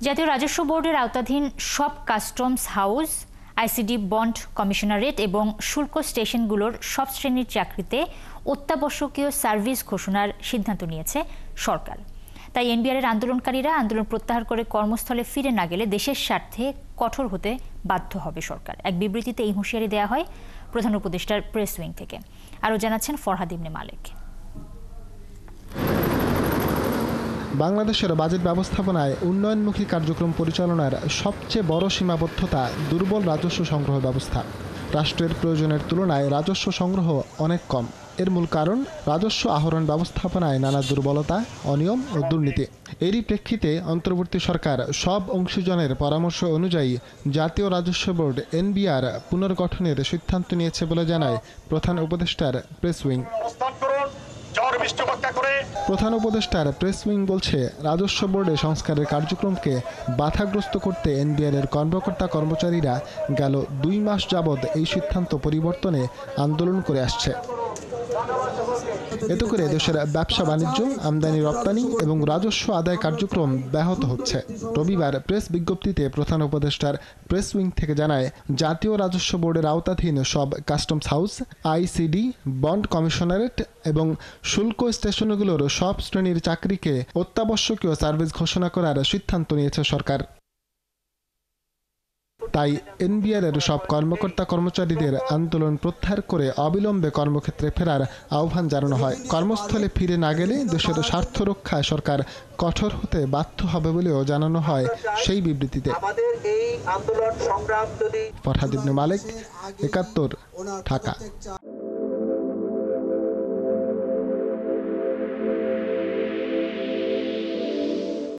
জাতীয় রাজস্ব বোর্ডের আওতাধীন সব customs house, ICD bond commissionerate এবং শুল্ক স্টেশনগুলোর সব শ্রেণীর চাকরিতে অত্যাবশ্যকীয় সার্ভিস ঘোষণার সিদ্ধান্ত নিয়েছে সরকার। তাই এনবিআরের আন্দোলনকারীরা আন্দোলন প্রত্যাহার করে কর্মস্থলে ফিরে না গেলে দেশের স্বার্থে কঠোর হতে বাধ্য হবে সরকার। এক বিবৃতিতে এই হুঁশিয়ারি দেওয়া হয় প্রধান উপদেষ্টার প্রেস উইং থেকে। আরও জানাচ্ছেন ফরহাদ ইবনে মালেক। বাংলাদেশের বাজেট ব্যবস্থাপনায় উন্নয়নমুখী কার্যক্রম পরিচালনার সবচেয়ে বড় সীমাবদ্ধতা দুর্বল রাজস্ব সংগ্রহ ব্যবস্থা। রাষ্ট্রের প্রয়োজনের তুলনায় রাজস্ব সংগ্রহ অনেক কম। এর মূল কারণ রাজস্ব আহরণ ব্যবস্থাপনায় নানা দুর্বলতা, অনিয়ম ও দুর্নীতি। এরই প্রেক্ষিতে অন্তর্বর্তী সরকার সব অংশীজনের পরামর্শ অনুযায়ী জাতীয় রাজস্ব বোর্ড এনবিআর পুনর্গঠনের সিদ্ধান্ত নিয়েছে বলে জানায় প্রধান উপদেষ্টার প্রেস উইং। প্রধান উপদেষ্টার প্রেস উইং বলছে, রাজস্ব বোর্ডে সংস্কারের কার্যক্রমকে বাধাগ্রস্ত করতে এনবিআর এর কর্মকর্তা কর্মচারীরা গেল 2 মাস যাবৎ এই সিদ্ধান্ত পরিবর্তনে আন্দোলন করে আসছে। এতে করে দেশের ব্যবসা বাণিজ্য, আমদানি রপ্তানি এবং রাজস্ব আদায় কার্যক্রম ব্যাহত হচ্ছে। রবিবার প্রেস বিজ্ঞপ্তিতে প্রধান উপদেষ্টার প্রেস উইং থেকে জানায়, জাতীয় রাজস্ব বোর্ডের আওতাধীন সব customs house, ICD, bond commissionerate এবং শুল্ক স্টেশনগুলোর সব শ্রেণীর চাকরিকে অত্যাবশ্যকীয় সার্ভিস ঘোষণা করার সিদ্ধান্ত নিয়েছে সরকার। তাই এনবিআর এর সব কর্মকর্তা কর্মচারীদের আন্দোলন প্রত্যাহার করে অবিলম্বে কর্মক্ষেত্রে ফেরার আহ্বান জানানো হয়। কর্মস্থলে ফিরে না গেলে দেশের স্বার্থ রক্ষায় সরকার কঠোর হতে বাধ্য হবে বলেও জানানো হয় সেই বিবৃতিতে। ফরহাদ ইবনে মালেক, ৭১, ঢাকা।